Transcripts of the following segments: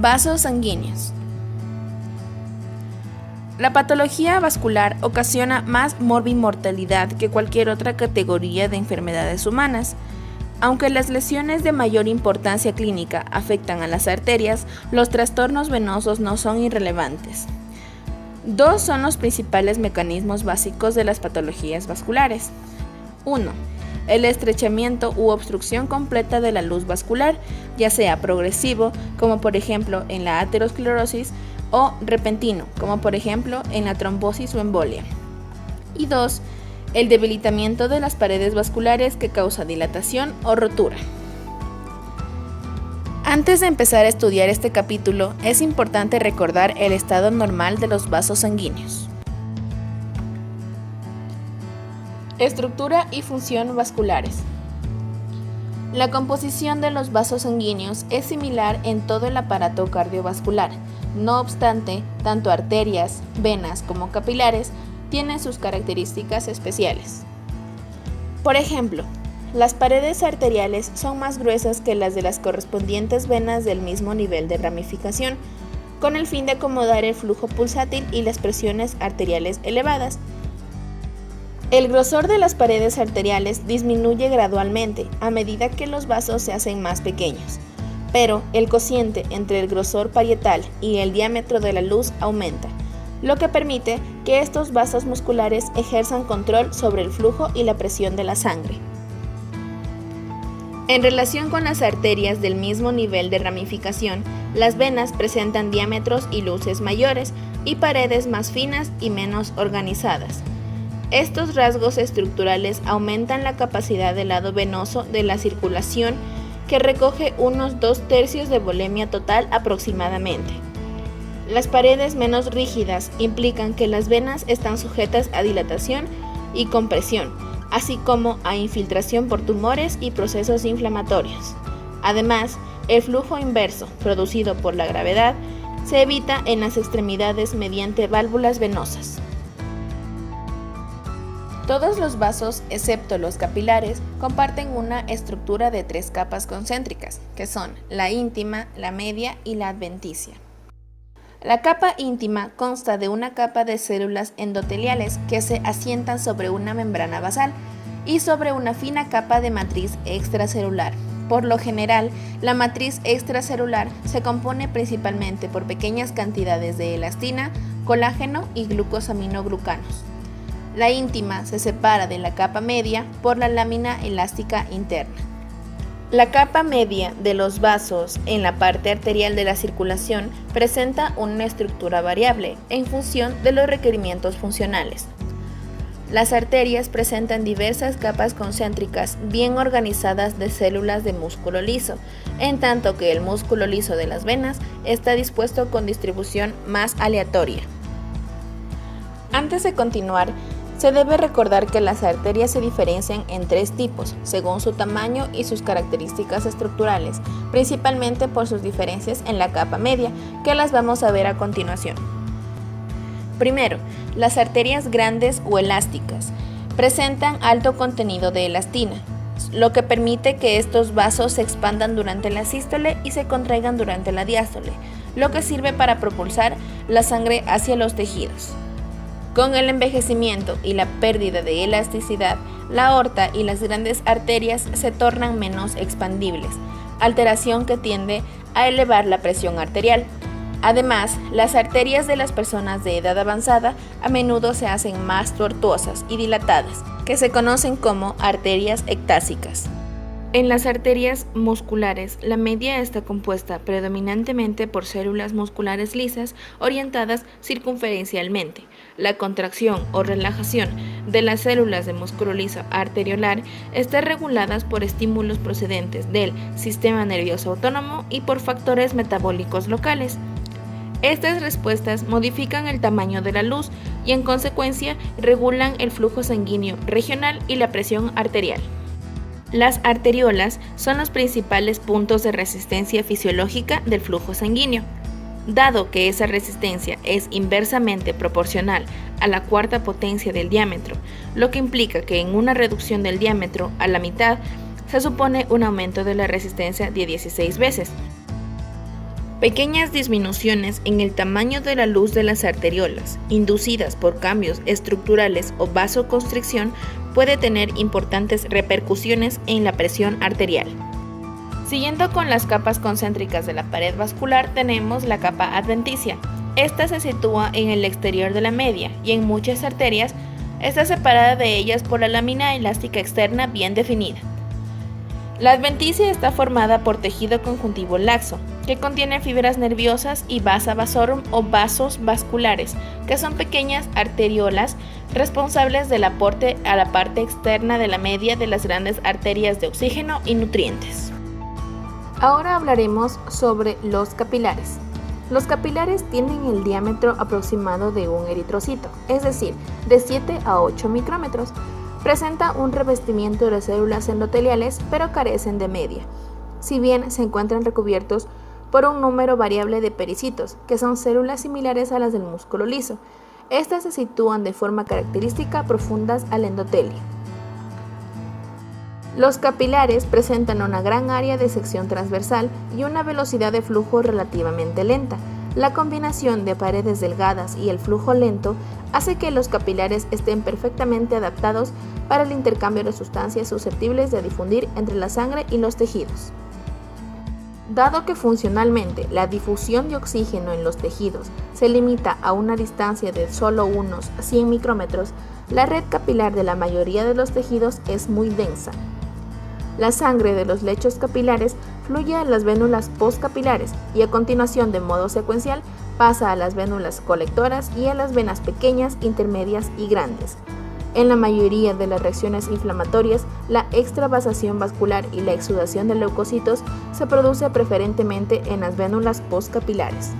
Vasos sanguíneos. La patología vascular ocasiona más morbimortalidad que cualquier otra categoría de enfermedades humanas. Aunque las lesiones de mayor importancia clínica afectan a las arterias, los trastornos venosos no son irrelevantes. Dos son los principales mecanismos básicos de las patologías vasculares. 1. El estrechamiento u obstrucción completa de la luz vascular, ya sea progresivo, como por ejemplo en la aterosclerosis, o repentino, como por ejemplo en la trombosis o embolia. Y 2. El debilitamiento de las paredes vasculares que causa dilatación o rotura. Antes de empezar a estudiar este capítulo, es importante recordar el estado normal de los vasos sanguíneos. Estructura y función vasculares. La composición de los vasos sanguíneos es similar en todo el aparato cardiovascular. No obstante, tanto arterias, venas como capilares tienen sus características especiales. Por ejemplo, las paredes arteriales son más gruesas que las de las correspondientes venas del mismo nivel de ramificación, con el fin de acomodar el flujo pulsátil y las presiones arteriales elevadas. El grosor de las paredes arteriales disminuye gradualmente a medida que los vasos se hacen más pequeños, pero el cociente entre el grosor parietal y el diámetro de la luz aumenta, lo que permite que estos vasos musculares ejerzan control sobre el flujo y la presión de la sangre. En relación con las arterias del mismo nivel de ramificación, las venas presentan diámetros y luces mayores y paredes más finas y menos organizadas. Estos rasgos estructurales aumentan la capacidad del lado venoso de la circulación, que recoge unos 2/3 de volemia total aproximadamente. Las paredes menos rígidas implican que las venas están sujetas a dilatación y compresión, así como a infiltración por tumores y procesos inflamatorios. Además, el flujo inverso, producido por la gravedad, se evita en las extremidades mediante válvulas venosas. Todos los vasos, excepto los capilares, comparten una estructura de 3 capas concéntricas, que son la íntima, la media y la adventicia. La capa íntima consta de una capa de células endoteliales que se asientan sobre una membrana basal y sobre una fina capa de matriz extracelular. Por lo general, la matriz extracelular se compone principalmente por pequeñas cantidades de elastina, colágeno y glucosaminoglucanos. La íntima se separa de la capa media por la lámina elástica interna. La capa media de los vasos en la parte arterial de la circulación presenta una estructura variable en función de los requerimientos funcionales. Las arterias presentan diversas capas concéntricas bien organizadas de células de músculo liso, en tanto que el músculo liso de las venas está dispuesto con distribución más aleatoria. Antes de continuar, se debe recordar que las arterias se diferencian en 3 tipos, según su tamaño y sus características estructurales, principalmente por sus diferencias en la capa media, que las vamos a ver a continuación. Primero, las arterias grandes o elásticas presentan alto contenido de elastina, lo que permite que estos vasos se expandan durante la sístole y se contraigan durante la diástole, lo que sirve para propulsar la sangre hacia los tejidos. Con el envejecimiento y la pérdida de elasticidad, la aorta y las grandes arterias se tornan menos expandibles, alteración que tiende a elevar la presión arterial. Además, las arterias de las personas de edad avanzada a menudo se hacen más tortuosas y dilatadas, que se conocen como arterias ectásicas. En las arterias musculares, la media está compuesta predominantemente por células musculares lisas orientadas circunferencialmente. La contracción o relajación de las células de músculo liso arteriolar está reguladas por estímulos procedentes del sistema nervioso autónomo y por factores metabólicos locales. Estas respuestas modifican el tamaño de la luz y en consecuencia regulan el flujo sanguíneo regional y la presión arterial. Las arteriolas son los principales puntos de resistencia fisiológica del flujo sanguíneo. Dado que esa resistencia es inversamente proporcional a la cuarta potencia del diámetro, lo que implica que en una reducción del diámetro a la mitad se supone un aumento de la resistencia de 16 veces. Pequeñas disminuciones en el tamaño de la luz de las arteriolas, inducidas por cambios estructurales o vasoconstricción, puede tener importantes repercusiones en la presión arterial. Siguiendo con las capas concéntricas de la pared vascular, tenemos la capa adventicia. Esta se sitúa en el exterior de la media y en muchas arterias está separada de ellas por la lámina elástica externa bien definida. La adventicia está formada por tejido conjuntivo laxo, que contiene fibras nerviosas y vasa vasorum o vasos vasculares, que son pequeñas arteriolas responsables del aporte a la parte externa de la media de las grandes arterias de oxígeno y nutrientes. Ahora hablaremos sobre los capilares. Los capilares tienen el diámetro aproximado de un eritrocito, es decir, de 7 a 8 micrómetros. Presenta un revestimiento de células endoteliales, pero carecen de media, si bien se encuentran recubiertos por un número variable de pericitos, que son células similares a las del músculo liso. Estas se sitúan de forma característica profundas al endotelio. Los capilares presentan una gran área de sección transversal y una velocidad de flujo relativamente lenta. La combinación de paredes delgadas y el flujo lento hace que los capilares estén perfectamente adaptados para el intercambio de sustancias susceptibles de difundir entre la sangre y los tejidos. Dado que funcionalmente la difusión de oxígeno en los tejidos se limita a una distancia de solo unos 100 micrómetros, la red capilar de la mayoría de los tejidos es muy densa. La sangre de los lechos capilares fluye a las vénulas postcapilares y a continuación, de modo secuencial, pasa a las vénulas colectoras y a las venas pequeñas, intermedias y grandes. En la mayoría de las reacciones inflamatorias, la extravasación vascular y la exudación de leucocitos se produce preferentemente en las vénulas postcapilares.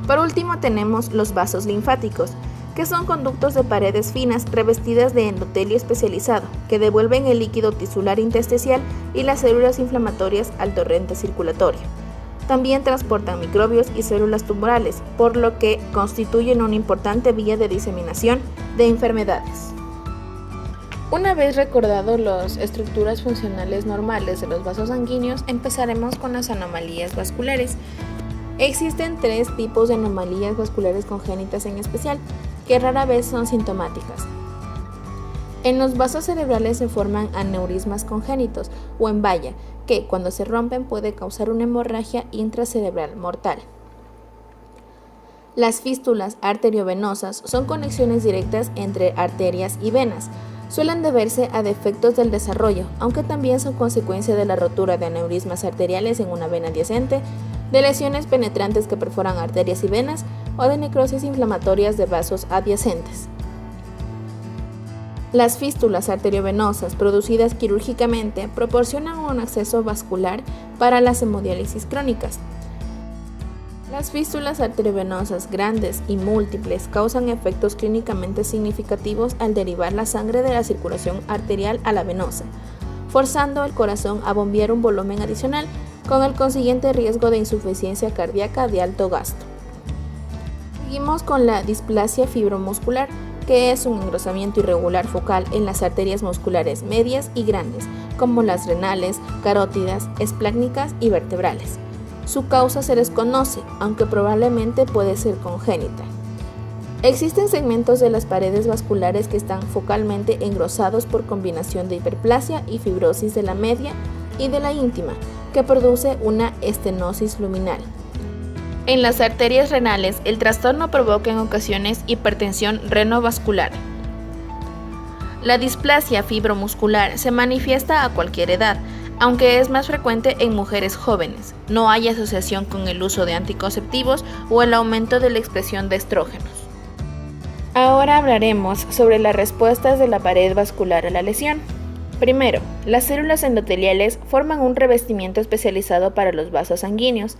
Por último tenemos los vasos linfáticos, que son conductos de paredes finas revestidas de endotelio especializado, que devuelven el líquido tisular intersticial y las células inflamatorias al torrente circulatorio. También transportan microbios y células tumorales, por lo que constituyen una importante vía de diseminación de enfermedades. Una vez recordados las estructuras funcionales normales de los vasos sanguíneos, empezaremos con las anomalías vasculares. Existen 3 tipos de anomalías vasculares congénitas en especial, que rara vez son sintomáticas. En los vasos cerebrales se forman aneurismas congénitos o en valla, que cuando se rompen puede causar una hemorragia intracerebral mortal. Las fístulas arteriovenosas son conexiones directas entre arterias y venas. Suelen deberse a defectos del desarrollo, aunque también son consecuencia de la rotura de aneurismas arteriales en una vena adyacente, de lesiones penetrantes que perforan arterias y venas o de necrosis inflamatorias de vasos adyacentes. Las fístulas arteriovenosas producidas quirúrgicamente proporcionan un acceso vascular para las hemodiálisis crónicas. Las fístulas arteriovenosas grandes y múltiples causan efectos clínicamente significativos al derivar la sangre de la circulación arterial a la venosa, forzando al corazón a bombear un volumen adicional, con el consiguiente riesgo de insuficiencia cardíaca de alto gasto. Seguimos con la displasia fibromuscular, que es un engrosamiento irregular focal en las arterias musculares medias y grandes, como las renales, carótidas, esplácnicas y vertebrales. Su causa se desconoce, aunque probablemente puede ser congénita. Existen segmentos de las paredes vasculares que están focalmente engrosados por combinación de hiperplasia y fibrosis de la media y de la íntima, que produce una estenosis luminal. En las arterias renales, el trastorno provoca en ocasiones hipertensión renovascular. La displasia fibromuscular se manifiesta a cualquier edad, aunque es más frecuente en mujeres jóvenes. No hay asociación con el uso de anticonceptivos o el aumento de la expresión de estrógenos. Ahora hablaremos sobre las respuestas de la pared vascular a la lesión. Primero, las células endoteliales forman un revestimiento especializado para los vasos sanguíneos.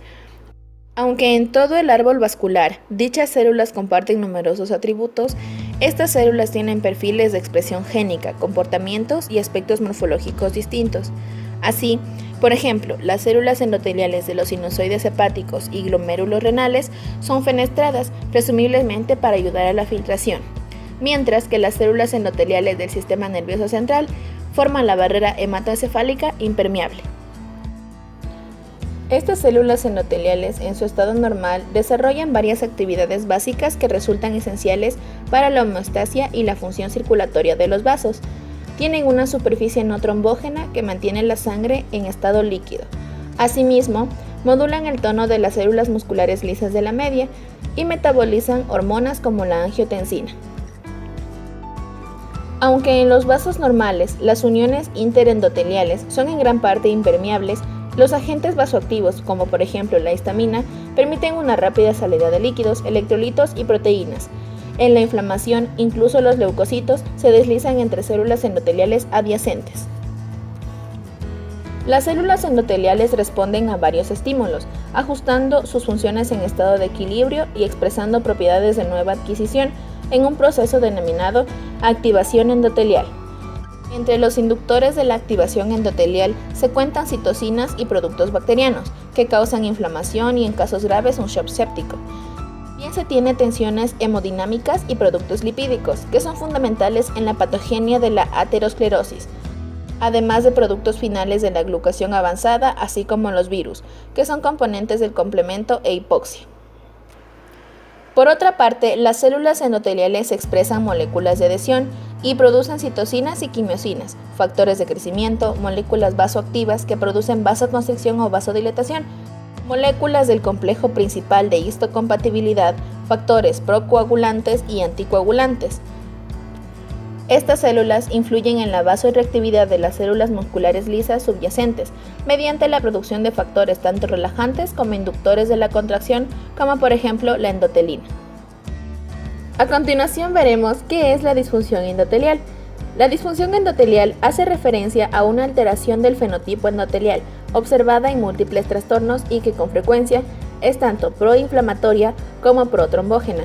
Aunque en todo el árbol vascular dichas células comparten numerosos atributos, estas células tienen perfiles de expresión génica, comportamientos y aspectos morfológicos distintos. Así, por ejemplo, las células endoteliales de los sinusoides hepáticos y glomérulos renales son fenestradas, presumiblemente para ayudar a la filtración, mientras que las células endoteliales del sistema nervioso central forman la barrera hematoencefálica impermeable. Estas células endoteliales, en su estado normal, desarrollan varias actividades básicas que resultan esenciales para la homeostasia y la función circulatoria de los vasos. Tienen una superficie no trombógena que mantiene la sangre en estado líquido. Asimismo, modulan el tono de las células musculares lisas de la media y metabolizan hormonas como la angiotensina. Aunque en los vasos normales las uniones interendoteliales son en gran parte impermeables, los agentes vasoactivos, como por ejemplo la histamina, permiten una rápida salida de líquidos, electrolitos y proteínas. En la inflamación, incluso los leucocitos se deslizan entre células endoteliales adyacentes. Las células endoteliales responden a varios estímulos, ajustando sus funciones en estado de equilibrio y expresando propiedades de nueva adquisición en un proceso denominado activación endotelial. Entre los inductores de la activación endotelial se cuentan citocinas y productos bacterianos, que causan inflamación y en casos graves un shock séptico. También se tiene tensiones hemodinámicas y productos lipídicos, que son fundamentales en la patogenia de la aterosclerosis, además de productos finales de la glucación avanzada, así como los virus, que son componentes del complemento e hipoxia. Por otra parte, las células endoteliales expresan moléculas de adhesión y producen citocinas y quimiosinas, factores de crecimiento, moléculas vasoactivas que producen vasoconstricción o vasodilatación, moléculas del complejo principal de histocompatibilidad, factores procoagulantes y anticoagulantes. Estas células influyen en la vasoreactividad de las células musculares lisas subyacentes mediante la producción de factores tanto relajantes como inductores de la contracción, como por ejemplo la endotelina. A continuación veremos qué es la disfunción endotelial. La disfunción endotelial hace referencia a una alteración del fenotipo endotelial observada en múltiples trastornos y que con frecuencia es tanto proinflamatoria como protrombógena.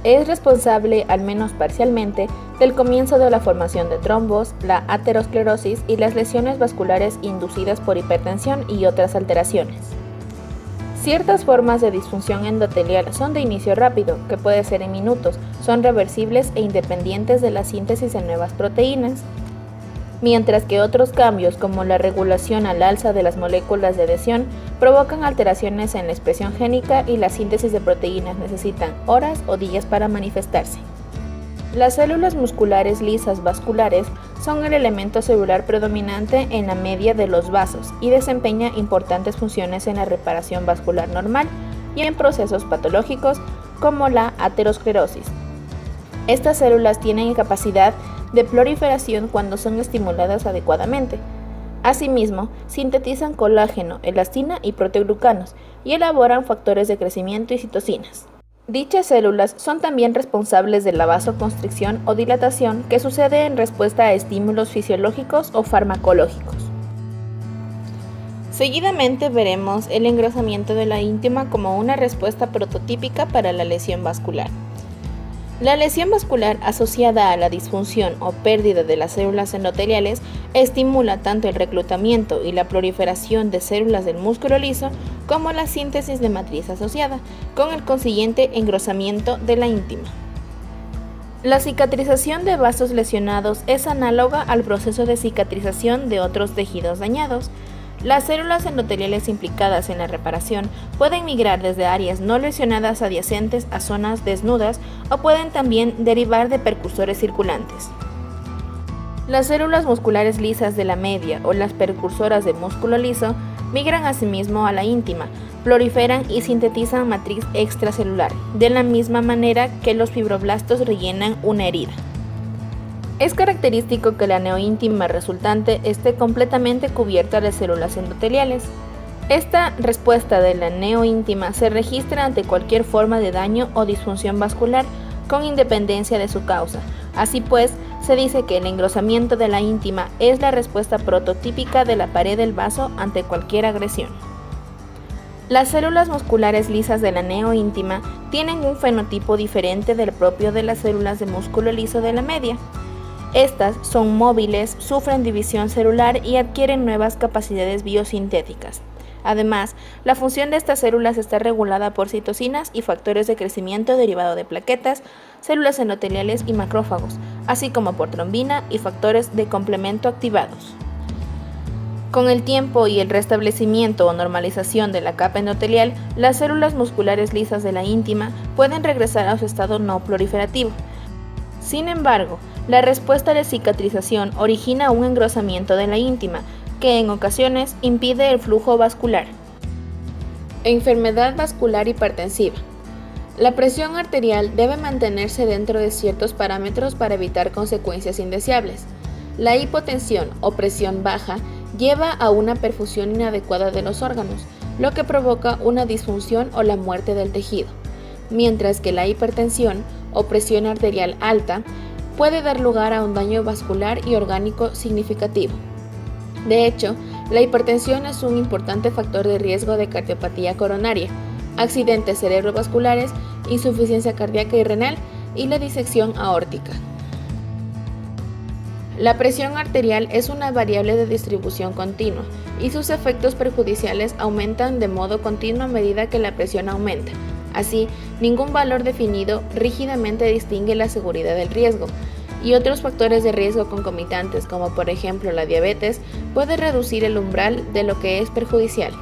Es responsable, al menos parcialmente, del comienzo de la formación de trombos, la aterosclerosis y las lesiones vasculares inducidas por hipertensión y otras alteraciones. Ciertas formas de disfunción endotelial son de inicio rápido, que puede ser en minutos, son reversibles e independientes de la síntesis de nuevas proteínas, mientras que otros cambios, como la regulación al alza de las moléculas de adhesión, provocan alteraciones en la expresión génica y la síntesis de proteínas necesitan horas o días para manifestarse. Las células musculares lisas vasculares son el elemento celular predominante en la media de los vasos y desempeña importantes funciones en la reparación vascular normal y en procesos patológicos como la aterosclerosis. Estas células tienen capacidad de proliferación cuando son estimuladas adecuadamente. Asimismo, sintetizan colágeno, elastina y proteoglucanos y elaboran factores de crecimiento y citocinas. Dichas células son también responsables de la vasoconstricción o dilatación que sucede en respuesta a estímulos fisiológicos o farmacológicos. Seguidamente veremos el engrosamiento de la íntima como una respuesta prototípica para la lesión vascular. La lesión vascular asociada a la disfunción o pérdida de las células endoteliales estimula tanto el reclutamiento y la proliferación de células del músculo liso como la síntesis de matriz asociada, con el consiguiente engrosamiento de la íntima. La cicatrización de vasos lesionados es análoga al proceso de cicatrización de otros tejidos dañados. Las células endoteliales implicadas en la reparación pueden migrar desde áreas no lesionadas adyacentes a zonas desnudas o pueden también derivar de percursores circulantes. Las células musculares lisas de la media o las precursoras de músculo liso migran asimismo a la íntima, proliferan y sintetizan matriz extracelular, de la misma manera que los fibroblastos rellenan una herida. Es característico que la neoíntima resultante esté completamente cubierta de células endoteliales. Esta respuesta de la neoíntima se registra ante cualquier forma de daño o disfunción vascular con independencia de su causa. Así pues, se dice que el engrosamiento de la íntima es la respuesta prototípica de la pared del vaso ante cualquier agresión. Las células musculares lisas de la neoíntima tienen un fenotipo diferente del propio de las células de músculo liso de la media. Estas son móviles, sufren división celular y adquieren nuevas capacidades biosintéticas. Además, la función de estas células está regulada por citocinas y factores de crecimiento derivado de plaquetas, células endoteliales y macrófagos, así como por trombina y factores de complemento activados. Con el tiempo y el restablecimiento o normalización de la capa endotelial, las células musculares lisas de la íntima pueden regresar a su estado no proliferativo. Sin embargo, la respuesta de cicatrización origina un engrosamiento de la íntima, que en ocasiones impide el flujo vascular. Enfermedad vascular hipertensiva. La presión arterial debe mantenerse dentro de ciertos parámetros para evitar consecuencias indeseables. La hipotensión o presión baja lleva a una perfusión inadecuada de los órganos, lo que provoca una disfunción o la muerte del tejido, mientras que la hipertensión o presión arterial alta puede dar lugar a un daño vascular y orgánico significativo. De hecho, la hipertensión es un importante factor de riesgo de cardiopatía coronaria, accidentes cerebrovasculares, insuficiencia cardíaca y renal y la disección aórtica. La presión arterial es una variable de distribución continua y sus efectos perjudiciales aumentan de modo continuo a medida que la presión aumenta. Así, ningún valor definido rígidamente distingue la seguridad del riesgo, y otros factores de riesgo concomitantes, como por ejemplo la diabetes, pueden reducir el umbral de lo que es perjudicial.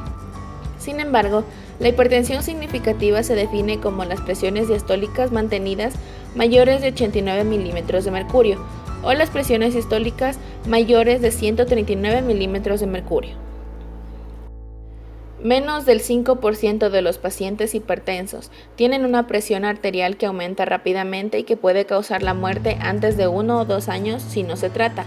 Sin embargo, la hipertensión significativa se define como las presiones diastólicas mantenidas mayores de 89 milímetros de mercurio o las presiones sistólicas mayores de 139 milímetros de mercurio. Menos del 5% de los pacientes hipertensos tienen una presión arterial que aumenta rápidamente y que puede causar la muerte antes de 1 o 2 años si no se trata.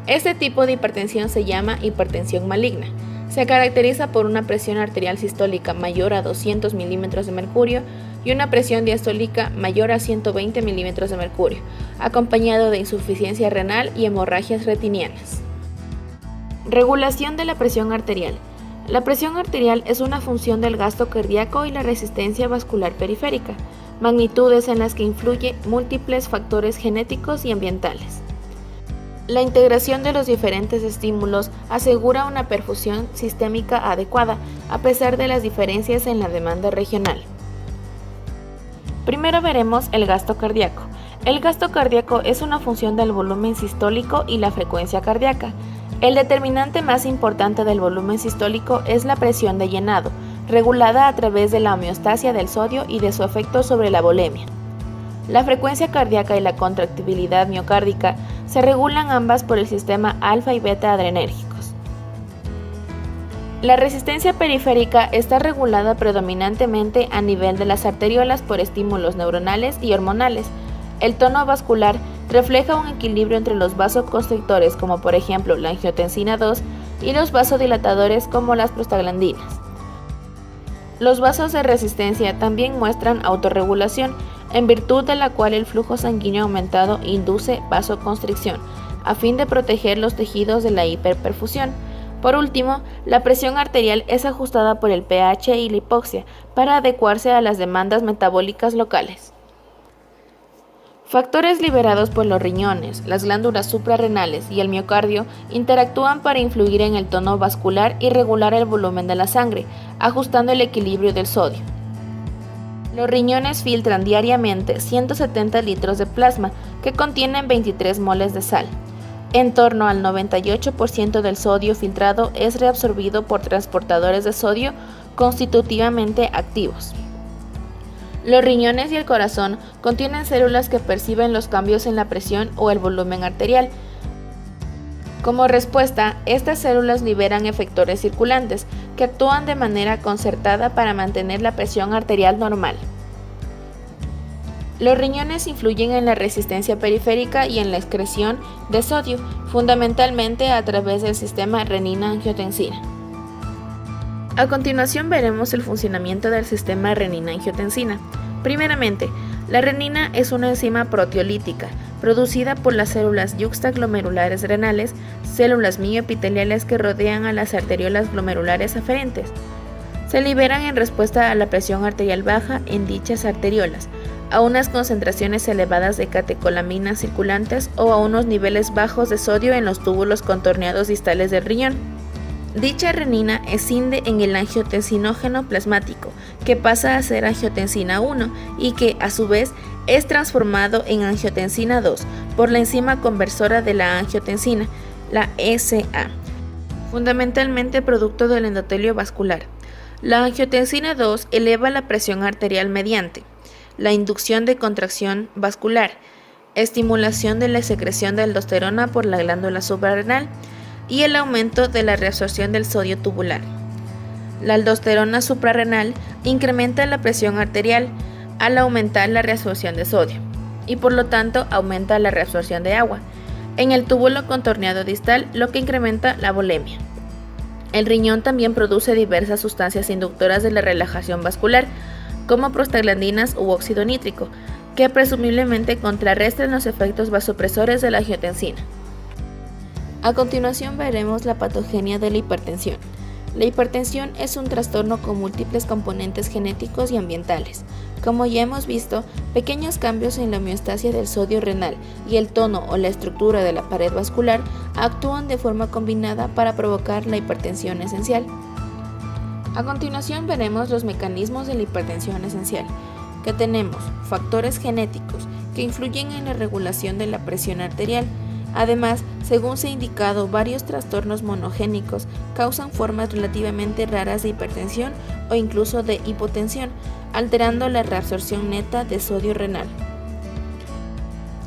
Este tipo de hipertensión se llama hipertensión maligna. Se caracteriza por una presión arterial sistólica mayor a 200 milímetros de mercurio y una presión diastólica mayor a 120 milímetros de mercurio, acompañado de insuficiencia renal y hemorragias retinianas. Regulación de la presión arterial. La presión arterial es una función del gasto cardíaco y la resistencia vascular periférica, magnitudes en las que influye múltiples factores genéticos y ambientales. La integración de los diferentes estímulos asegura una perfusión sistémica adecuada, a pesar de las diferencias en la demanda regional. Primero veremos el gasto cardíaco. El gasto cardíaco es una función del volumen sistólico y la frecuencia cardíaca. El determinante más importante del volumen sistólico es la presión de llenado, regulada a través de la homeostasia del sodio y de su efecto sobre la volemia. La frecuencia cardíaca y la contractibilidad miocárdica se regulan ambas por el sistema alfa y beta adrenérgicos. La resistencia periférica está regulada predominantemente a nivel de las arteriolas por estímulos neuronales y hormonales. El tono vascular refleja un equilibrio entre los vasoconstrictores, como por ejemplo la angiotensina 2, y los vasodilatadores, como las prostaglandinas. Los vasos de resistencia también muestran autorregulación, en virtud de la cual el flujo sanguíneo aumentado induce vasoconstricción, a fin de proteger los tejidos de la hiperperfusión. Por último, la presión arterial es ajustada por el pH y la hipoxia para adecuarse a las demandas metabólicas locales. Factores liberados por los riñones, las glándulas suprarrenales y el miocardio interactúan para influir en el tono vascular y regular el volumen de la sangre, ajustando el equilibrio del sodio. Los riñones filtran diariamente 170 litros de plasma, que contienen 23 moles de sal. En torno al 98% del sodio filtrado es reabsorbido por transportadores de sodio constitutivamente activos. Los riñones y el corazón contienen células que perciben los cambios en la presión o el volumen arterial. Como respuesta, estas células liberan efectores circulantes que actúan de manera concertada para mantener la presión arterial normal. Los riñones influyen en la resistencia periférica y en la excreción de sodio, fundamentalmente a través del sistema renina-angiotensina. A continuación veremos el funcionamiento del sistema renina-angiotensina. Primeramente, la renina es una enzima proteolítica producida por las células yuxtaglomerulares renales, células mioepiteliales que rodean a las arteriolas glomerulares aferentes. Se liberan en respuesta a la presión arterial baja en dichas arteriolas, a unas concentraciones elevadas de catecolaminas circulantes o a unos niveles bajos de sodio en los túbulos contorneados distales del riñón. Dicha renina escinde en el angiotensinógeno plasmático, que pasa a ser angiotensina 1 y que, a su vez, es transformado en angiotensina 2 por la enzima conversora de la angiotensina, la ECA. fundamentalmente producto del endotelio vascular. La angiotensina 2 eleva la presión arterial mediante la inducción de contracción vascular, estimulación de la secreción de aldosterona por la glándula suprarrenal y el aumento de la reabsorción del sodio tubular. La aldosterona suprarrenal incrementa la presión arterial al aumentar la reabsorción de sodio y por lo tanto aumenta la reabsorción de agua en el túbulo contorneado distal, lo que incrementa la volemia. El riñón también produce diversas sustancias inductoras de la relajación vascular, como prostaglandinas u óxido nítrico, que presumiblemente contrarrestan los efectos vasopresores de la angiotensina. A continuación veremos la patogenia de la hipertensión. La hipertensión es un trastorno con múltiples componentes genéticos y ambientales. Como ya hemos visto, pequeños cambios en la homeostasia del sodio renal y el tono o la estructura de la pared vascular actúan de forma combinada para provocar la hipertensión esencial. A continuación veremos los mecanismos de la hipertensión esencial, que tenemos factores genéticos que influyen en la regulación de la presión arterial. Además, según se ha indicado, varios trastornos monogénicos causan formas relativamente raras de hipertensión o incluso de hipotensión, alterando la reabsorción neta de sodio renal.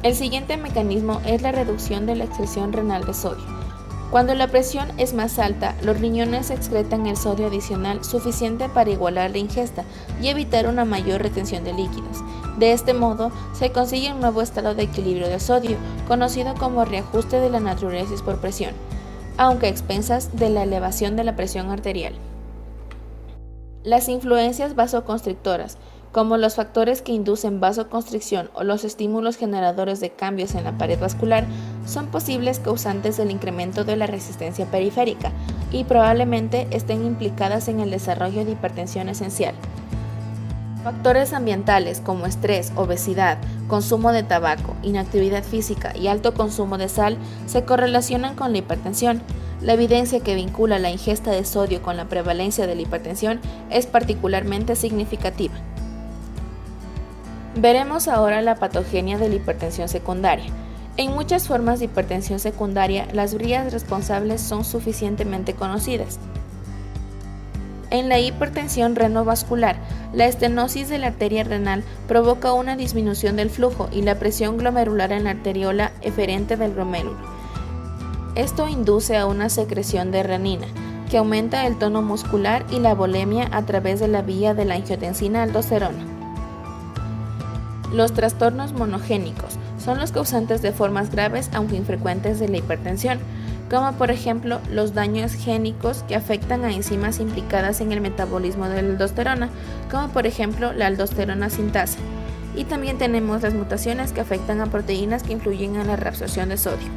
El siguiente mecanismo es la reducción de la excreción renal de sodio. Cuando la presión es más alta, los riñones excretan el sodio adicional suficiente para igualar la ingesta y evitar una mayor retención de líquidos. De este modo, se consigue un nuevo estado de equilibrio de sodio, conocido como reajuste de la natriuresis por presión, aunque a expensas de la elevación de la presión arterial. Las influencias vasoconstrictoras, como los factores que inducen vasoconstricción o los estímulos generadores de cambios en la pared vascular, son posibles causantes del incremento de la resistencia periférica y probablemente estén implicadas en el desarrollo de hipertensión esencial. Factores ambientales como estrés, obesidad, consumo de tabaco, inactividad física y alto consumo de sal se correlacionan con la hipertensión. La evidencia que vincula la ingesta de sodio con la prevalencia de la hipertensión es particularmente significativa. Veremos ahora la patogenia de la hipertensión secundaria. En muchas formas de hipertensión secundaria, las vías responsables son suficientemente conocidas. En la hipertensión renovascular, la estenosis de la arteria renal provoca una disminución del flujo y la presión glomerular en la arteriola eferente del glomérulo. Esto induce a una secreción de renina, que aumenta el tono muscular y la volemia a través de la vía de la angiotensina-aldosterona. Los trastornos monogénicos son los causantes de formas graves aunque infrecuentes de la hipertensión, como por ejemplo los daños génicos que afectan a enzimas implicadas en el metabolismo de la aldosterona, como por ejemplo la aldosterona sintasa. Y también tenemos las mutaciones que afectan a proteínas que influyen en la reabsorción de sodio.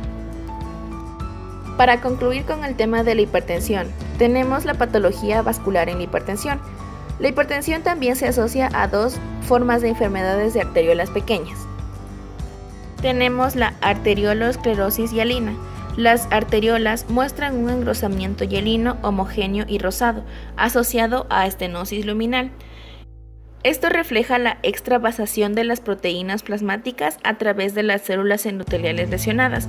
Para concluir con el tema de la hipertensión, tenemos la patología vascular en la hipertensión. La hipertensión también se asocia a dos formas de enfermedades de arteriolas pequeñas. Tenemos la arteriolosclerosis hialina. Las arteriolas muestran un engrosamiento hialino homogéneo y rosado, asociado a estenosis luminal. Esto refleja la extravasación de las proteínas plasmáticas a través de las células endoteliales lesionadas,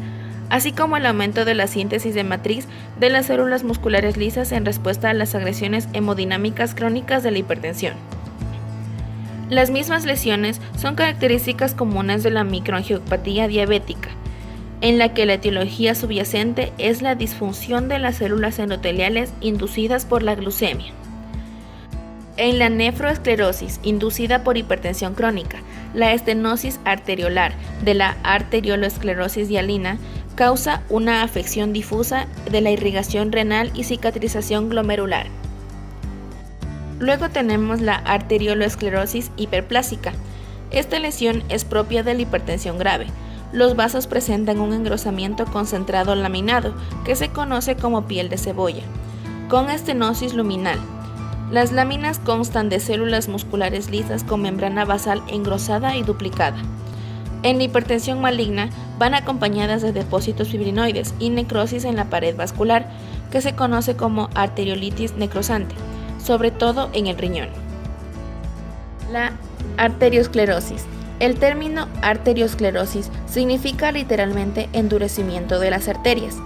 así como el aumento de la síntesis de matriz de las células musculares lisas en respuesta a las agresiones hemodinámicas crónicas de la hipertensión. Las mismas lesiones son características comunes de la microangiopatía diabética, en la que la etiología subyacente es la disfunción de las células endoteliales inducidas por la glucemia. En la nefroesclerosis inducida por hipertensión crónica, la estenosis arteriolar de la arteriolosclerosis hialina causa una afección difusa de la irrigación renal y cicatrización glomerular. Luego tenemos la arteriolosclerosis hiperplásica. Esta lesión es propia de la hipertensión grave. Los vasos presentan un engrosamiento concentrado laminado, que se conoce como piel de cebolla, con estenosis luminal. Las láminas constan de células musculares lisas con membrana basal engrosada y duplicada. En la hipertensión maligna van acompañadas de depósitos fibrinoides y necrosis en la pared vascular, que se conoce como arteriolitis necrosante, sobre todo en el riñón. La arteriosclerosis. El término arteriosclerosis significa literalmente endurecimiento de las arterias.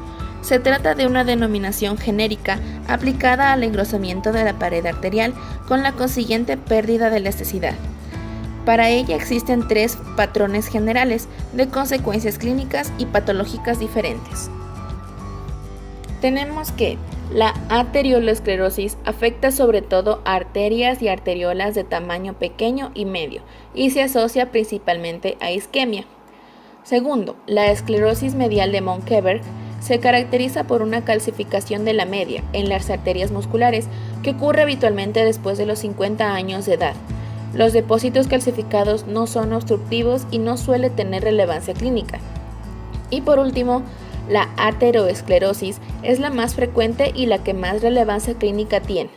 Se trata de una denominación genérica aplicada al engrosamiento de la pared arterial con la consiguiente pérdida de elasticidad. Para ella existen 3 patrones generales de consecuencias clínicas y patológicas diferentes. Tenemos que la arteriolosclerosis afecta sobre todo a arterias y arteriolas de tamaño pequeño y medio y se asocia principalmente a isquemia. Segundo, la esclerosis medial de Monckeberg se caracteriza por una calcificación de la media en las arterias musculares que ocurre habitualmente después de los 50 años de edad. Los depósitos calcificados no son obstructivos y no suele tener relevancia clínica. Y por último, la ateroesclerosis es la más frecuente y la que más relevancia clínica tiene.